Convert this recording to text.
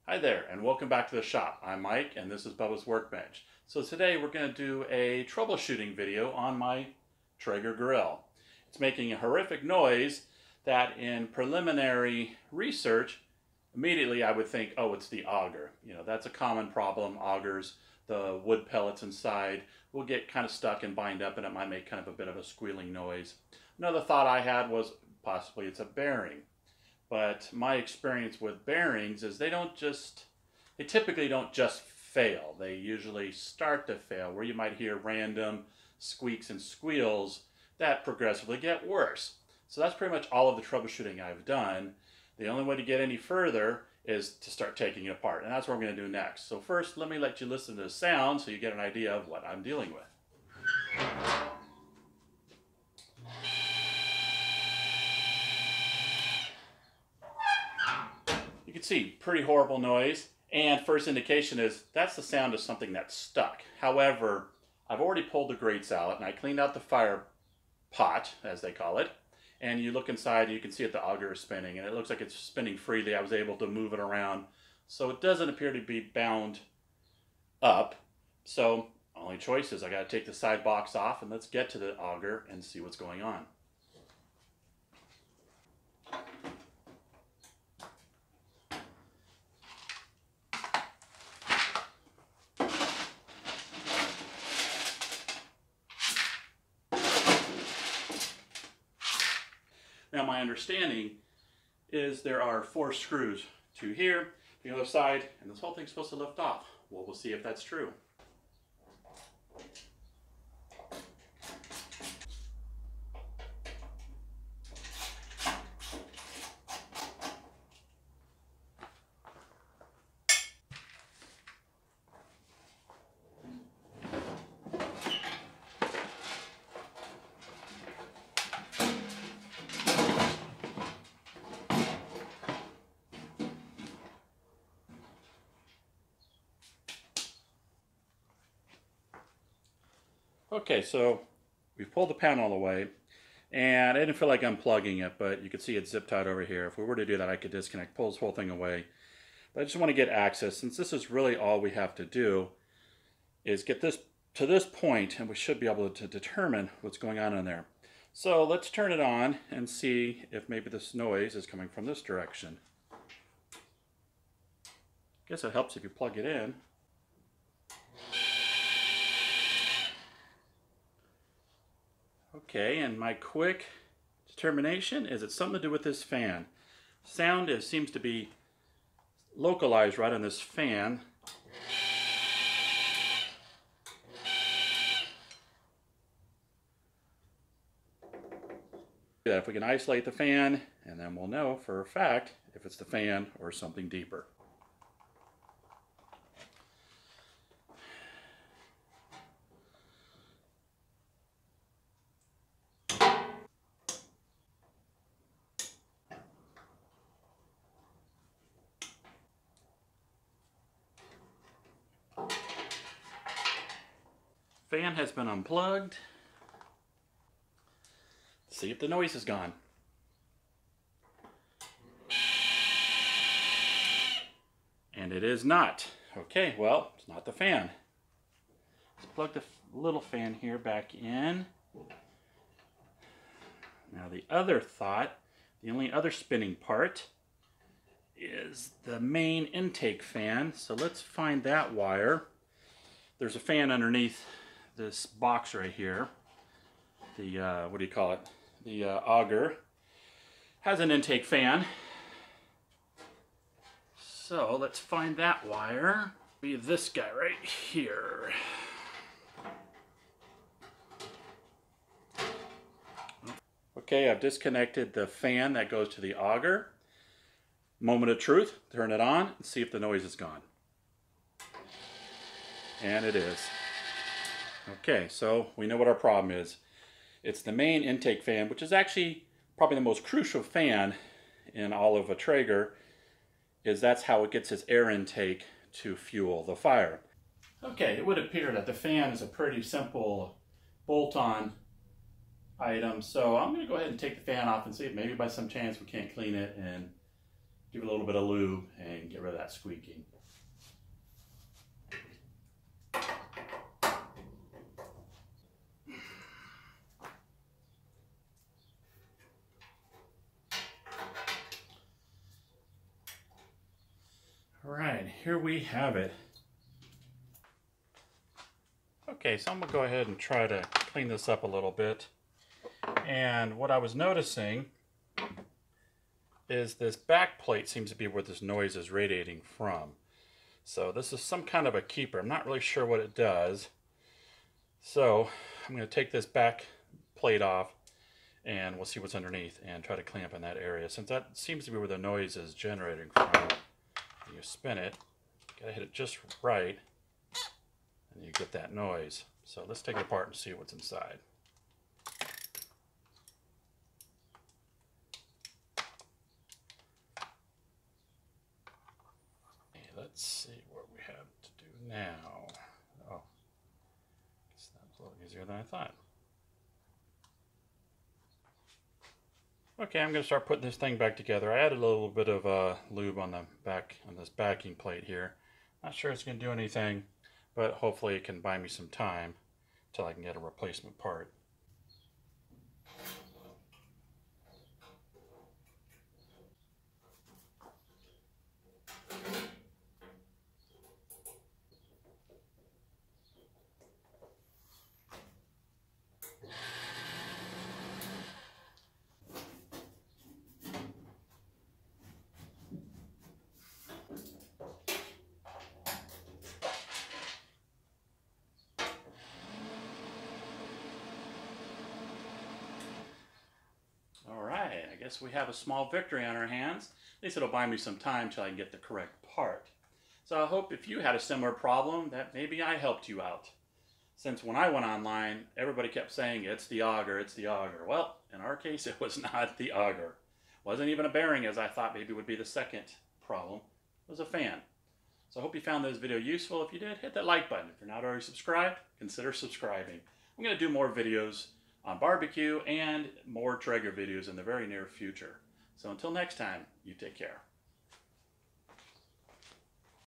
Hi there, and welcome back to the shop. I'm Mike, and this is Bubba's Workbench. So today we're going to do a troubleshooting video on my Traeger grill. It's making a horrific noise that in preliminary research, immediately I would think, oh, it's the auger. You know, that's a common problem. Augers, the wood pellets inside will get kind of stuck and bind up, and it might make kind of a bit of a squealing noise. Another thought I had was possibly it's a bearing. But my experience with bearings is they typically don't just fail. They usually start to fail, where you might hear random squeaks and squeals that progressively get worse. So that's pretty much all of the troubleshooting I've done. The only way to get any further is to start taking it apart, and that's what we're going to do next. So first, let me let you listen to the sound so you get an idea of what I'm dealing with. You can see, pretty horrible noise, and first indication is that's the sound of something that's stuck. However, I've already pulled the grates out and I cleaned out the fire pot, as they call it, and you look inside and you can see that the auger is spinning, and it looks like it's spinning freely. I was able to move it around, so it doesn't appear to be bound up. So only choice is I got to take the side box off, and let's get to the auger and see what's going on. Now my understanding is there are 4 screws, 2 here, the other side, and this whole thing's supposed to lift off. Well, we'll see if that's true. Okay, so we've pulled the panel away, and I didn't feel like unplugging it, but you can see it's zip tied over here. If we were to do that, I could disconnect, pull this whole thing away. But I just want to get access, since this is really all we have to do, is get this to this point, and we should be able to determine what's going on in there. So let's turn it on and see if maybe this noise is coming from this direction. I guess it helps if you plug it in. Okay, and my quick determination is it's something to do with this fan. Sound seems to be localized right on this fan. If we can isolate the fan, and then we'll know for a fact if it's the fan or something deeper. Fan has been unplugged. See if the noise is gone. And it is not. Okay, well, it's not the fan. Let's plug the little fan here back in. Now the other thought, the only other spinning part is the main intake fan. So let's find that wire. There's a fan underneath this box right here. The what do you call it? The auger has an intake fan. So let's find that wire. Be this guy right here. Okay, I've disconnected the fan that goes to the auger. Moment of truth, turn it on and see if the noise is gone. And it is. Okay, so we know what our problem is. It's the main intake fan, which is actually probably the most crucial fan in all of a Traeger, is that's how it gets its air intake to fuel the fire. Okay, it would appear that the fan is a pretty simple bolt-on item, so I'm going to go ahead and take the fan off and see if maybe by some chance we can't clean it and give it a little bit of lube and and get rid of that squeaking. All right, here we have it. Okay, so I'm gonna go ahead and try to clean this up a little bit. And what I was noticing is this back plate seems to be where this noise is radiating from. So this is some kind of a keeper. I'm not really sure what it does. So I'm going to take this back plate off and we'll see what's underneath and try to clean up in that area. Since that seems to be where the noise is generating from, you spin it, gotta hit it just right, and you get that noise. So let's take it apart and see what's inside. Let's see what we have to do now. Oh, guess that was a little easier than I thought. Okay, I'm going to start putting this thing back together. I added a little bit of lube on the back, on this backing plate here. Not sure it's going to do anything, but hopefully it can buy me some time until I can get a replacement part. I guess we have a small victory on our hands. At least it'll buy me some time till I can get the correct part. So I hope if you had a similar problem that maybe I helped you out. Since when I went online, everybody kept saying it's the auger, it's the auger. Well, in our case, it was not the auger. Wasn't even a bearing, as I thought maybe would be the second problem. It was a fan. So I hope you found this video useful. If you did, hit that like button. If you're not already subscribed, consider subscribing. I'm going to do more videos on barbecue and more Traeger videos in the very near future. So until next time, you take care.